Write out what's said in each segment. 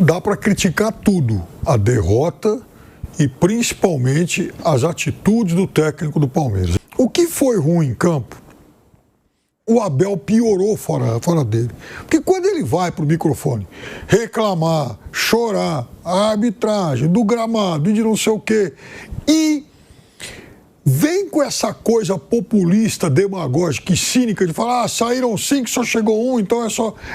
dá para criticar tudo, a derrota e principalmente as atitudes do técnico do Palmeiras. O que foi ruim em campo, o Abel piorou fora dele. Porque quando ele vai para o microfone reclamar, chorar, a arbitragem, do gramado e de não sei o quê, e vem com essa coisa populista, demagógica e cínica de falar, saíram 5, só chegou 1, então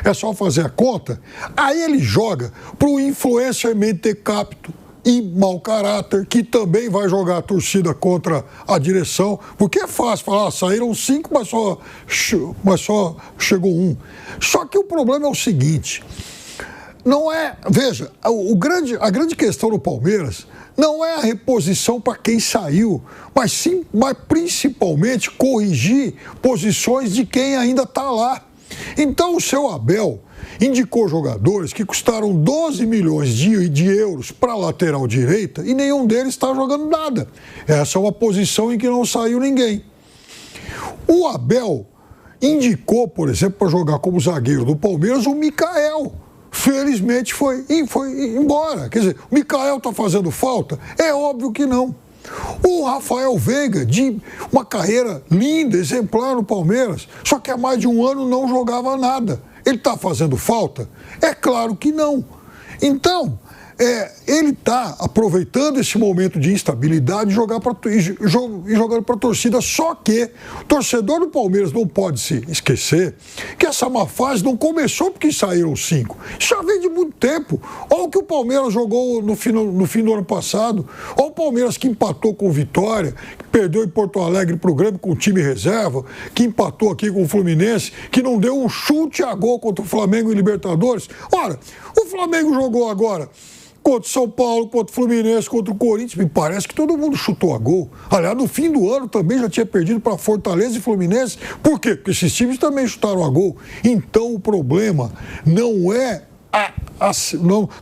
é só fazer a conta. Aí ele joga para o influencer mentecapto e mau caráter, que também vai jogar a torcida contra a direção, porque é fácil falar, saíram 5, mas só chegou 1. Só que o problema é o seguinte, não é, veja, a grande questão do Palmeiras não é a reposição para quem saiu, mas principalmente corrigir posições de quem ainda está lá. Então o seu Abel indicou jogadores que custaram 12 milhões de euros para a lateral direita e nenhum deles está jogando nada. Essa é uma posição em que não saiu ninguém. O Abel indicou, por exemplo, para jogar como zagueiro do Palmeiras o Michael. Felizmente foi embora. Quer dizer, o Michael está fazendo falta? É óbvio que não. O Rafael Veiga, de uma carreira linda, exemplar no Palmeiras, só que há mais de um ano não jogava nada. Ele está fazendo falta? É claro que não. Então, ele está aproveitando esse momento de instabilidade e jogando para a torcida. Só que o torcedor do Palmeiras não pode se esquecer que essa má fase não começou porque saíram 5. Já vem de muito tempo. Olha o que o Palmeiras jogou no fim do ano passado. Olha o Palmeiras que empatou com o Vitória, que perdeu em Porto Alegre para o Grêmio com o time reserva, que empatou aqui com o Fluminense, que não deu um chute a gol contra o Flamengo em Libertadores. Ora, o Flamengo jogou agora contra o São Paulo, contra o Fluminense, contra o Corinthians, me parece que todo mundo chutou a gol. Aliás, no fim do ano também já tinha perdido para Fortaleza e Fluminense. Por quê? Porque esses times também chutaram a gol. Então o problema não é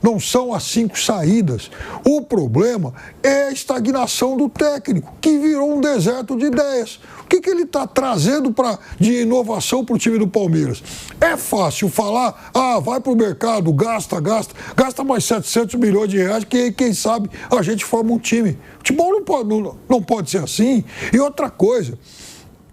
não são as 5 saídas. O problema é a estagnação do técnico, que virou um deserto de ideias. O que ele está trazendo de inovação para o time do Palmeiras? É fácil falar, vai para o mercado, gasta mais 700 milhões de reais, que quem sabe a gente forma um time. O futebol não pode ser assim. E outra coisa,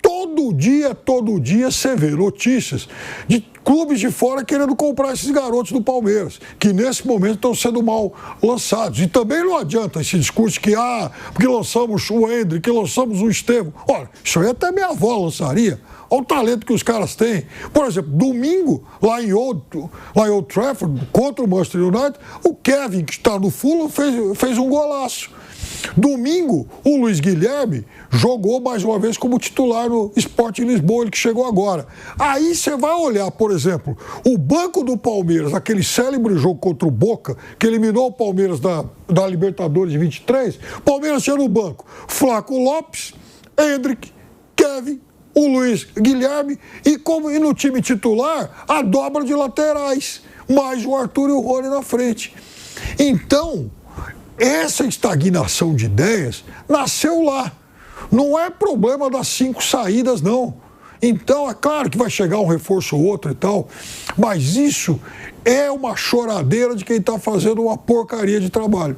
todo dia você vê notícias de clubes de fora querendo comprar esses garotos do Palmeiras, que nesse momento estão sendo mal lançados. E também não adianta esse discurso que, porque lançamos o Hendrick, que lançamos o Estevão. Olha, isso aí até minha avó lançaria. Olha o talento que os caras têm. Por exemplo, domingo, lá em Old Trafford, contra o Manchester United, o Kevin, que está no Fulham, fez um golaço. Domingo, o Luiz Guilherme jogou mais uma vez como titular no Sport Lisboa, ele que chegou agora. Aí você vai olhar, por exemplo, o banco do Palmeiras, aquele célebre jogo contra o Boca, que eliminou o Palmeiras da Libertadores de 23, o Palmeiras tinha no banco Flaco Lopes, Hendrick, Kevin, o Luiz Guilherme e no time titular, a dobra de laterais, mais o Arthur e o Rony na frente. Então, essa estagnação de ideias nasceu lá. Não é problema das 5 saídas, não. Então, é claro que vai chegar um reforço ou outro e tal, mas isso é uma choradeira de quem está fazendo uma porcaria de trabalho.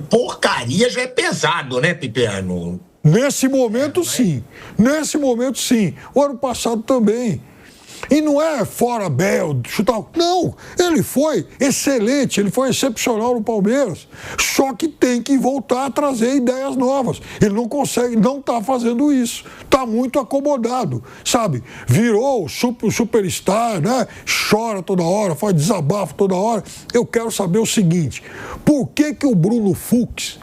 Porcaria já é pesado, né, Piperno? Nesse momento, sim. Nesse momento, sim. O ano passado também. E não é fora Bel, chutar. Não, ele foi excelente, ele foi excepcional no Palmeiras. Só que tem que voltar a trazer ideias novas. Ele não consegue, não está fazendo isso. Está muito acomodado, sabe? Virou o superstar, né? Chora toda hora, faz desabafo toda hora. Eu quero saber o seguinte: por que o Bruno Fux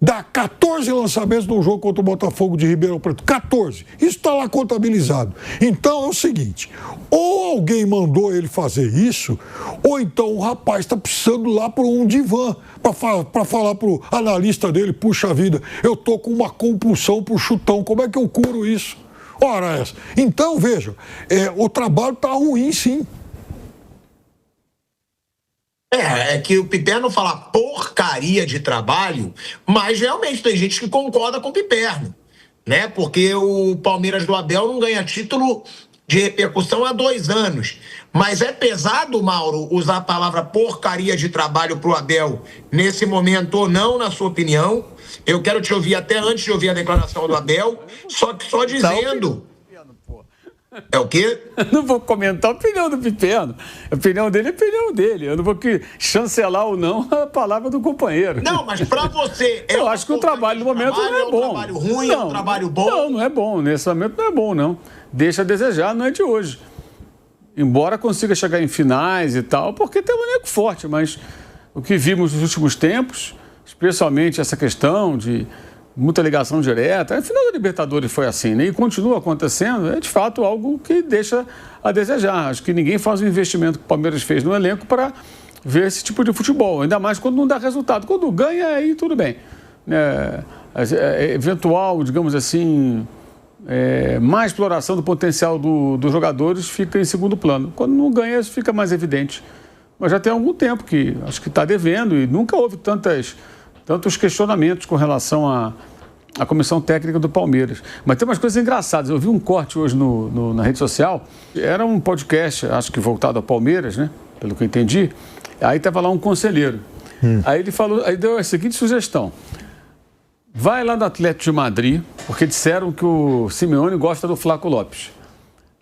dá 14 lançamentos no jogo contra o Botafogo de Ribeirão Preto? 14. Isso está lá contabilizado. Então é o seguinte, ou alguém mandou ele fazer isso, ou então o rapaz está precisando lá por um divã, para falar para o analista dele, puxa vida, eu tô com uma compulsão por chutão, como é que eu curo isso? Ora essa. Então, veja, o trabalho está ruim, sim. É que o Piperno fala porcaria de trabalho, mas realmente tem gente que concorda com o Piperno, né? Porque o Palmeiras do Abel não ganha título de repercussão há 2 anos. Mas é pesado, Mauro, usar a palavra porcaria de trabalho para o Abel nesse momento ou não, na sua opinião? Eu quero te ouvir até antes de ouvir a declaração do Abel, só dizendo... É o quê? Eu não vou comentar a opinião do Pipeno. A opinião dele é a opinião dele. Eu não vou chancelar ou não a palavra do companheiro. Não, mas para você... Eu acho que o trabalho no momento não é bom. É um trabalho ruim, é um trabalho bom? Não é bom. Nesse momento não é bom, não. Deixa a desejar, não é de hoje. Embora consiga chegar em finais e tal, porque tem um elenco forte, mas o que vimos nos últimos tempos, especialmente essa questão de muita ligação direta, a final da Libertadores foi assim, né? E continua acontecendo, é de fato algo que deixa a desejar. Acho que ninguém faz o investimento que o Palmeiras fez no elenco para ver esse tipo de futebol, ainda mais quando não dá resultado. Quando ganha, aí tudo bem. Eventual, digamos assim, má exploração do potencial dos jogadores fica em segundo plano. Quando não ganha, isso fica mais evidente. Mas já tem algum tempo que acho que está devendo e nunca houve tantos questionamentos com relação à comissão técnica do Palmeiras. Mas tem umas coisas engraçadas. Eu vi um corte hoje na rede social. Era um podcast, acho que voltado ao Palmeiras, né? Pelo que eu entendi. Aí estava lá um conselheiro. Aí ele falou, aí deu a seguinte sugestão. Vai lá no Atlético de Madrid, porque disseram que o Simeone gosta do Flaco Lopes.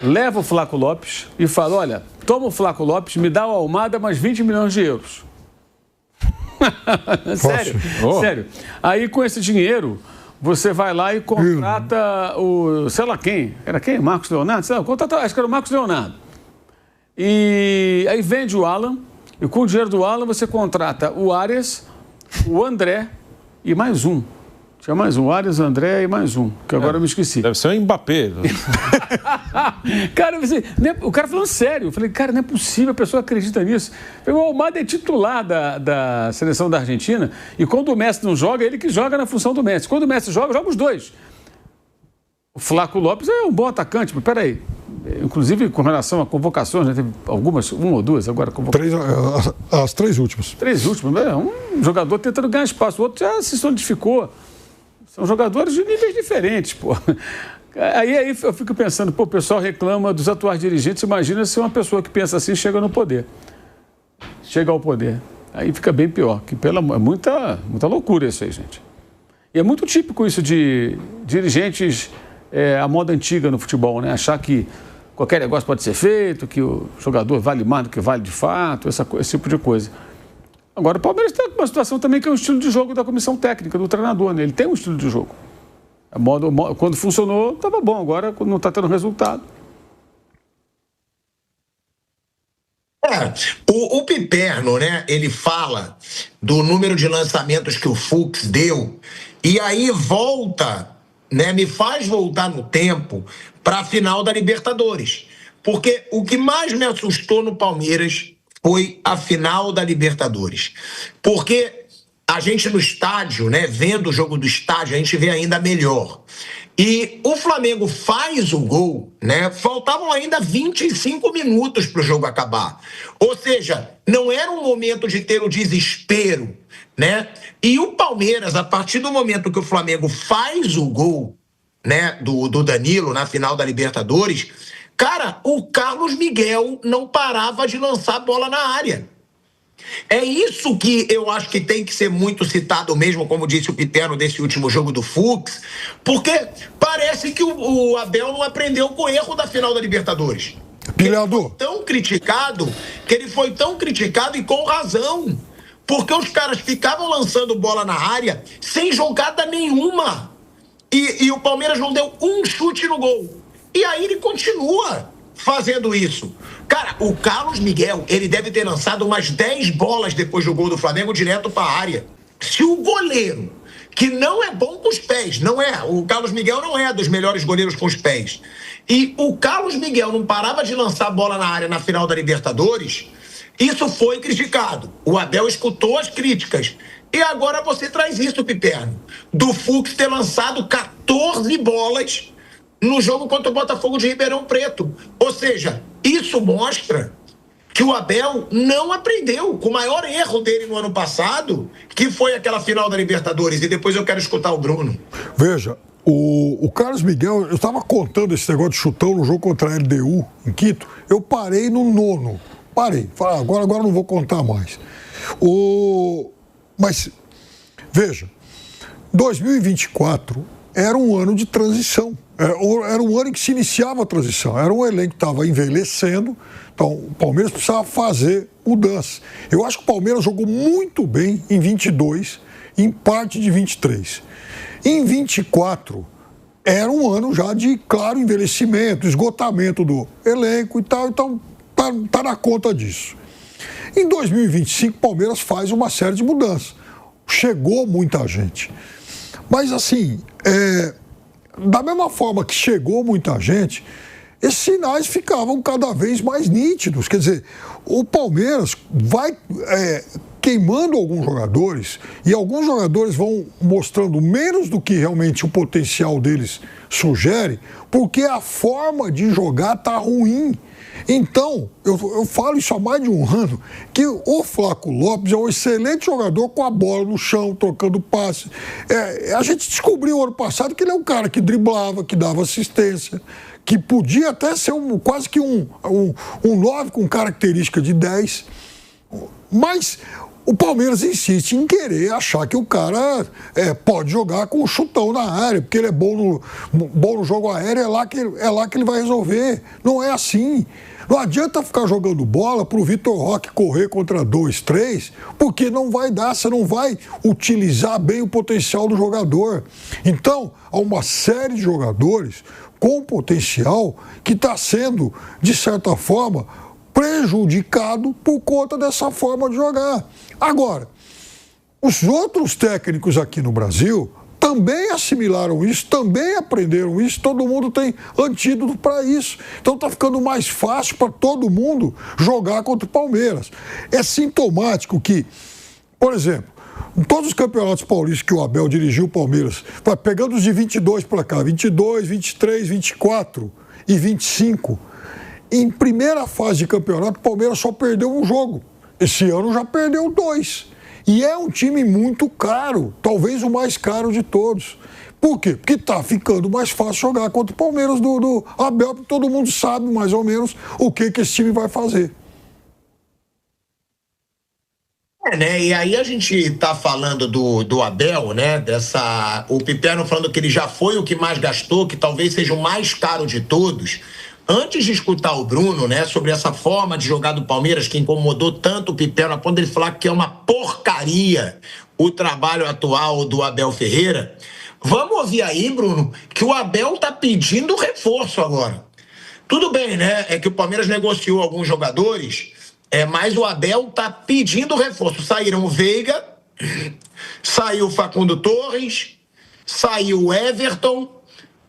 Leva o Flaco Lopes e fala, olha, toma o Flaco Lopes, me dá o Almada mais 20 milhões de euros. Sério. Aí com esse dinheiro, você vai lá e contrata o, sei lá quem, era quem? Marcos Leonardo? Sei lá, acho que era o Marcos Leonardo. E aí vende o Alan, e com o dinheiro do Alan você contrata o Arias, o André e mais um. Tinha mais um, Arias, André e mais um, que agora eu me esqueci. Deve ser o Mbappé. Cara, o cara falando sério. Eu falei, cara, não é possível, a pessoa acredita nisso. O Almada é titular da seleção da Argentina e quando o Messi não joga, ele que joga na função do Messi. Quando o Messi joga os dois. O Flaco Lopes é um bom atacante, mas peraí. Inclusive, com relação a convocações, né, teve algumas, uma ou duas agora. As 3 últimas. 3 últimas. Um jogador tentando ganhar espaço, o outro já se solidificou. São jogadores de níveis diferentes, pô. Aí eu fico pensando, pô, o pessoal reclama dos atuais dirigentes, imagina se uma pessoa que pensa assim chega no poder. Chega ao poder. Aí fica bem pior, que é muita loucura isso aí, gente. E é muito típico isso de dirigentes à moda antiga no futebol, né? Achar que qualquer negócio pode ser feito, que o jogador vale mais do que vale de fato, esse tipo de coisa. Agora, o Palmeiras tem uma situação também que é um estilo de jogo da comissão técnica, do treinador, né? Ele tem um estilo de jogo. Quando funcionou, estava bom. Agora, quando não está tendo resultado... O Piperno, né? Ele fala do número de lançamentos que o Fux deu e aí volta, né? Me faz voltar no tempo para a final da Libertadores. Porque o que mais me assustou no Palmeiras foi a final da Libertadores. Porque a gente no estádio, né, vendo o jogo do estádio, a gente vê ainda melhor. E o Flamengo faz o gol, né? Faltavam ainda 25 minutos para o jogo acabar. Ou seja, não era um momento de ter o desespero, né? E o Palmeiras, a partir do momento que o Flamengo faz o gol, né, do Danilo na final da Libertadores, cara, o Carlos Miguel não parava de lançar a bola na área. É isso que eu acho que tem que ser muito citado mesmo, como disse o Piperno desse último jogo do Fux, porque parece que o Abel não aprendeu com o erro da final da Libertadores. Ele foi tão criticado e com razão, porque os caras ficavam lançando bola na área sem jogada nenhuma. E o Palmeiras não deu um chute no gol. E aí ele continua fazendo isso. Cara, o Carlos Miguel, ele deve ter lançado umas 10 bolas depois do gol do Flamengo direto para a área. Se o goleiro, que não é bom com os pés, não é, o Carlos Miguel não é dos melhores goleiros com os pés, e o Carlos Miguel não parava de lançar bola na área na final da Libertadores, isso foi criticado. O Abel escutou as críticas. E agora você traz isso, Piperno, do Fux ter lançado 14 bolas no jogo contra o Botafogo de Ribeirão Preto. Ou seja, isso mostra que o Abel não aprendeu com o maior erro dele no ano passado, que foi aquela final da Libertadores. E depois eu quero escutar o Bruno. Veja, O Carlos Miguel, eu estava contando esse negócio de chutão no jogo contra a LDU em Quito, eu parei no 9º. Parei, falei, agora não vou contar mais. Mas, veja, 2024 era um ano de transição, era um ano em que se iniciava a transição, era um elenco que estava envelhecendo, então o Palmeiras precisava fazer mudança. Eu acho que o Palmeiras jogou muito bem em 22, em parte de 23. Em 24, era um ano já de claro envelhecimento, esgotamento do elenco e tal, então tá na conta disso. Em 2025, o Palmeiras faz uma série de mudanças. Chegou muita gente. Mas, assim, da mesma forma que chegou muita gente, esses sinais ficavam cada vez mais nítidos. Quer dizer, o Palmeiras vai queimando alguns jogadores e alguns jogadores vão mostrando menos do que realmente o potencial deles sugere, porque a forma de jogar está ruim. Então, eu falo isso há mais de um ano, que o Flaco Lopes é um excelente jogador com a bola no chão, trocando passe. A gente descobriu ano passado que ele é um cara que driblava, que dava assistência, que podia até ser quase que um 9 com característica de 10. Mas o Palmeiras insiste em querer achar que o cara pode jogar com o chutão na área, porque ele é bom no jogo aéreo, é lá que ele vai resolver. Não é assim. Não adianta ficar jogando bola para o Vitor Roque correr contra 2, 3, porque não vai dar, você não vai utilizar bem o potencial do jogador. Então, há uma série de jogadores com potencial que está sendo, de certa forma, prejudicado por conta dessa forma de jogar. Agora, os outros técnicos aqui no Brasil também assimilaram isso, também aprenderam isso, todo mundo tem antídoto para isso. Então está ficando mais fácil para todo mundo jogar contra o Palmeiras. É sintomático que, por exemplo, em todos os campeonatos paulistas que o Abel dirigiu o Palmeiras, vai pegando os de 22 para cá, 22, 23, 24 e 25, em primeira fase de campeonato, o Palmeiras só perdeu um jogo. Esse ano já perdeu 2. E é um time muito caro, talvez o mais caro de todos. Por quê? Porque está ficando mais fácil jogar contra o Palmeiras do Abel, porque todo mundo sabe mais ou menos o que esse time vai fazer. E aí a gente está falando do Abel, né? O Piperno falando que ele já foi o que mais gastou, que talvez seja o mais caro de todos. Antes de escutar o Bruno, né, sobre essa forma de jogar do Palmeiras que incomodou tanto o Piperno, a ponto de ele falar que é uma porcaria o trabalho atual do Abel Ferreira, vamos ouvir aí, Bruno, que o Abel tá pedindo reforço agora. Tudo bem, né? É que o Palmeiras negociou alguns jogadores, mas o Abel tá pedindo reforço. Saíram o Veiga, saiu o Facundo Torres, saiu o Everton.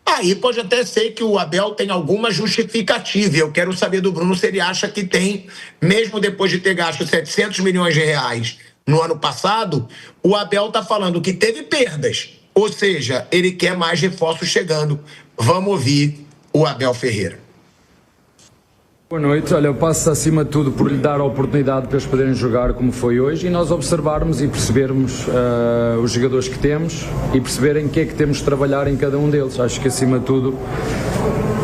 Aí pode até ser que o Abel tenha alguma justificativa. Eu quero saber do Bruno se ele acha que tem, mesmo depois de ter gasto 700 milhões de reais no ano passado, o Abel está falando que teve perdas. Ou seja, ele quer mais reforços chegando. Vamos ouvir o Abel Ferreira. Boa noite. Olha, eu passo acima de tudo por lhe dar a oportunidade para eles poderem jogar como foi hoje e nós observarmos e percebermos os jogadores que temos e perceberem o que é que temos de trabalhar em cada um deles. Acho que acima de tudo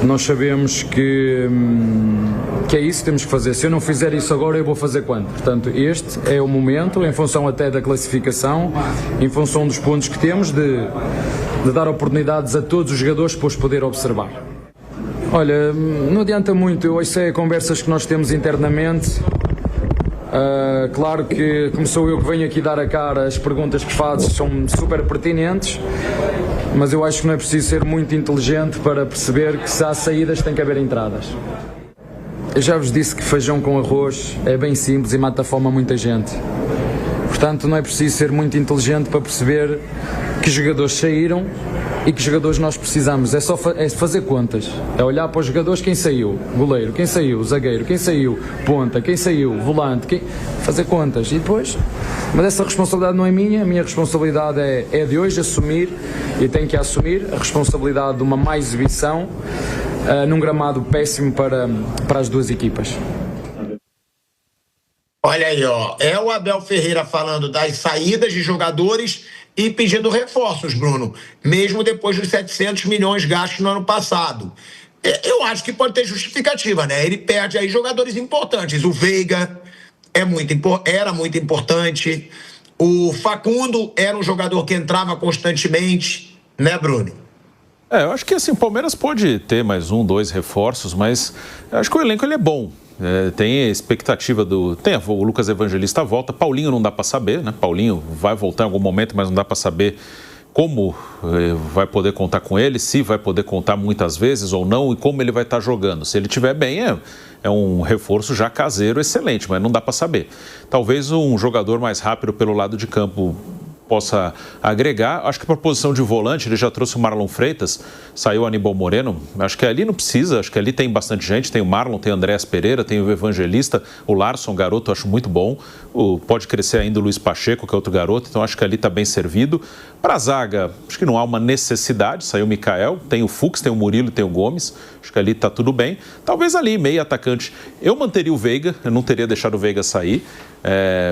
nós sabemos que é isso que temos que fazer. Se eu não fizer isso agora, eu vou fazer quando? Portanto, este é o momento, em função até da classificação, em função dos pontos que temos, de dar oportunidades a todos os jogadores para os poder observar. Olha, não adianta muito, eu ouço conversas que nós temos internamente. Claro que, como sou eu que venho aqui dar a cara, as perguntas que fazes são super pertinentes, mas eu acho que não é preciso ser muito inteligente para perceber que se há saídas tem que haver entradas. Eu já vos disse que feijão com arroz é bem simples e mata a fome a muita gente. Portanto, não é preciso ser muito inteligente para perceber que jogadores saíram e que jogadores nós precisamos. É só fazer contas. É olhar para os jogadores, quem saiu, goleiro, quem saiu, zagueiro, quem saiu, ponta, quem saiu, volante, fazer contas. E depois, mas essa responsabilidade não é minha, a minha responsabilidade é de hoje assumir, e tenho que assumir a responsabilidade de uma má exibição num gramado péssimo para as duas equipas. Olha aí, ó, é o Abel Ferreira falando das saídas de jogadores e pedindo reforços, Bruno, mesmo depois dos 700 milhões gastos no ano passado. Eu acho que pode ter justificativa, né? Ele perde aí jogadores importantes. O Veiga era muito importante. O Facundo era um jogador que entrava constantemente, né, Bruno? Eu acho que assim, o Palmeiras pode ter mais 1, 2 reforços, mas eu acho que o elenco ele é bom. Tem a expectativa o Lucas Evangelista volta, Paulinho não dá para saber, né? Paulinho vai voltar em algum momento, mas não dá para saber como vai poder contar com ele, se vai poder contar muitas vezes ou não e como ele vai estar jogando. Se ele estiver bem, é um reforço já caseiro excelente, mas não dá para saber. Talvez um jogador mais rápido pelo lado de campo possa agregar. Acho que para a posição de volante, ele já trouxe o Marlon Freitas, saiu o Aníbal Moreno. Acho que ali não precisa, acho que ali tem bastante gente. Tem o Marlon, tem o Andréas Pereira, tem o Evangelista, o Larson, garoto, acho muito bom. Pode crescer ainda o Luiz Pacheco, que é outro garoto, então acho que ali está bem servido. Para a zaga, acho que não há uma necessidade, saiu o Mikael, tem o Fux, tem o Murilo, tem o Gomes, acho que ali está tudo bem. Talvez ali, meio atacante, eu manteria o Veiga, eu não teria deixado o Veiga sair,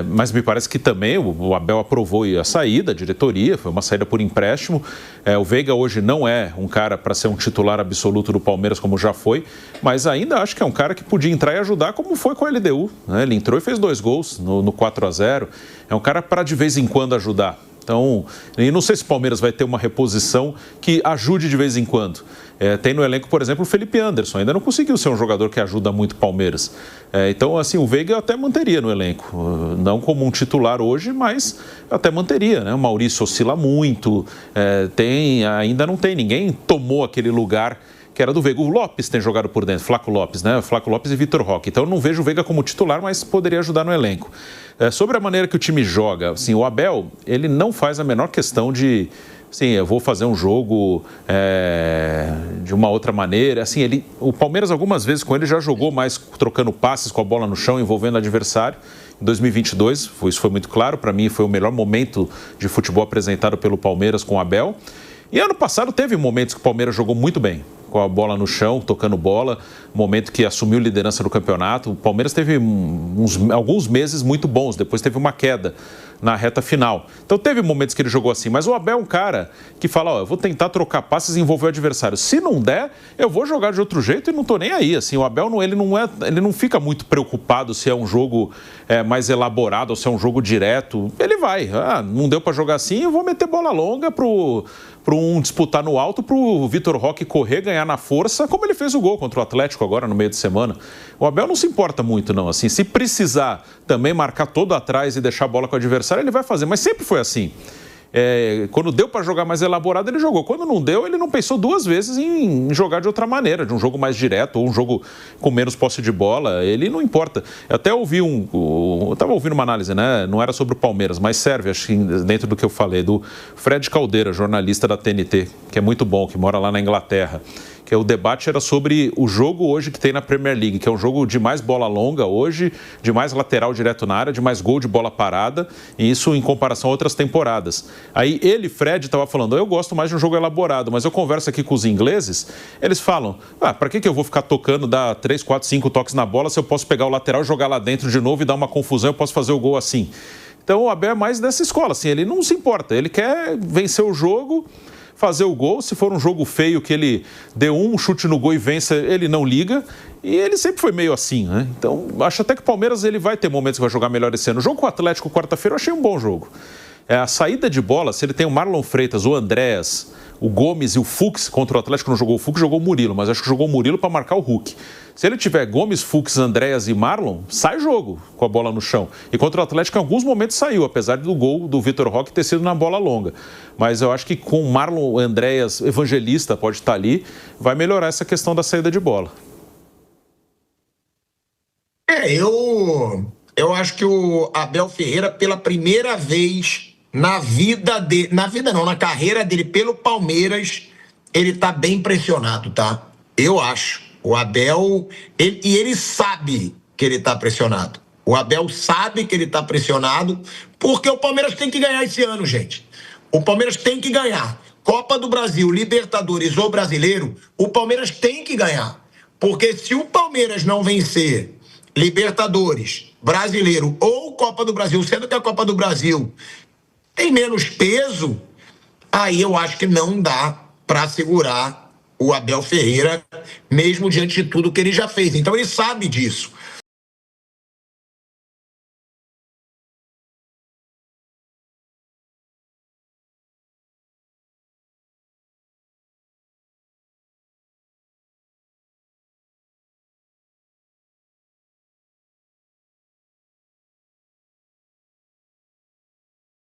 mas me parece que também o Abel aprovou a saída, a diretoria, foi uma saída por empréstimo. O Veiga hoje não é um cara para ser um titular absoluto do Palmeiras, como já foi, mas ainda acho que é um cara que podia entrar e ajudar, como foi com a LDU, né? Ele entrou e fez 2 gols no 4-0, é um cara para de vez em quando ajudar. Então, e não sei se o Palmeiras vai ter uma reposição que ajude de vez em quando. Tem no elenco, por exemplo, o Felipe Anderson. Ainda não conseguiu ser um jogador que ajuda muito o Palmeiras. Então, assim, o Veiga eu até manteria no elenco. Não como um titular hoje, mas eu até manteria, né? O Maurício oscila muito. Ainda não tem. Ninguém tomou aquele lugar que era do Veiga. O Lopes tem jogado por dentro, Flaco Lopes, né? Flaco Lopes e Vitor Roque. Então eu não vejo o Veiga como titular, mas poderia ajudar no elenco. Sobre a maneira que o time joga, assim, o Abel, ele não faz a menor questão de, assim, eu vou fazer um jogo de uma outra maneira. Assim, o Palmeiras algumas vezes com ele já jogou mais trocando passes com a bola no chão, envolvendo o adversário. Em 2022, isso foi muito claro, para mim foi o melhor momento de futebol apresentado pelo Palmeiras com o Abel. E ano passado teve momentos que o Palmeiras jogou muito bem, com a bola no chão, tocando bola, momento que assumiu liderança do campeonato. O Palmeiras teve alguns meses muito bons, depois teve uma queda na reta final. Então teve momentos que ele jogou assim, mas o Abel é um cara que fala, eu vou tentar trocar passes e envolver o adversário. Se não der, eu vou jogar de outro jeito e não tô nem aí. Assim, o Abel ele não fica muito preocupado se é um jogo mais elaborado ou se é um jogo direto. Ele vai, não deu para jogar assim, eu vou meter bola longa para um disputar no alto, para o Vitor Roque correr, ganhar na força, como ele fez o gol contra o Atlético agora no meio de semana. O Abel não se importa muito não, assim, se precisar também marcar todo atrás e deixar a bola com o adversário, ele vai fazer, mas sempre foi assim. Quando deu para jogar mais elaborado, ele jogou. Quando não deu, ele não pensou 2 vezes em jogar de outra maneira, de um jogo mais direto ou um jogo com menos posse de bola. Ele não importa. Eu até ouvi eu estava ouvindo uma análise, né? Não era sobre o Palmeiras, mas serve, acho que dentro do que eu falei, do Fred Caldeira, jornalista da TNT, que é muito bom, que mora lá na Inglaterra. Que o debate era sobre o jogo hoje que tem na Premier League, que é um jogo de mais bola longa hoje, de mais lateral direto na área, de mais gol de bola parada, e isso em comparação a outras temporadas. Aí ele, Fred, estava falando, eu gosto mais de um jogo elaborado, mas eu converso aqui com os ingleses, eles falam, para que eu vou ficar tocando, dar 3, 4, 5 toques na bola se eu posso pegar o lateral, jogar lá dentro de novo e dar uma confusão, eu posso fazer o gol assim. Então o Abel é mais dessa escola, assim, ele não se importa, ele quer vencer o jogo, fazer o gol, se for um jogo feio que ele dê um chute no gol e vença, ele não liga, e ele sempre foi meio assim, né? Então, acho até que o Palmeiras ele vai ter momentos que vai jogar melhor esse ano. O jogo com o Atlético quarta-feira eu achei um bom jogo. A saída de bola, se ele tem o Marlon Freitas, o Andréas, o Gomes e o Fux, contra o Atlético não jogou o Fux, jogou o Murilo, mas acho que jogou o Murilo para marcar o Hulk. Se ele tiver Gomes, Fux, Andréas e Marlon, sai jogo com a bola no chão. E contra o Atlético em alguns momentos saiu, apesar do gol do Vitor Roque ter sido na bola longa. Mas eu acho que com Marlon, Andréas, Evangelista pode estar ali, vai melhorar essa questão da saída de bola. Eu acho que o Abel Ferreira, pela primeira vez na carreira dele pelo Palmeiras, ele tá bem pressionado, tá? Eu acho. O Abel, ele sabe que ele tá pressionado. O Abel sabe que ele tá pressionado, porque o Palmeiras tem que ganhar esse ano, gente. O Palmeiras tem que ganhar. Copa do Brasil, Libertadores ou Brasileiro, o Palmeiras tem que ganhar. Porque se o Palmeiras não vencer Libertadores, Brasileiro ou Copa do Brasil, sendo que a Copa do Brasil tem menos peso, aí eu acho que não dá para segurar o Abel Ferreira, mesmo diante de tudo que ele já fez. Então ele sabe disso.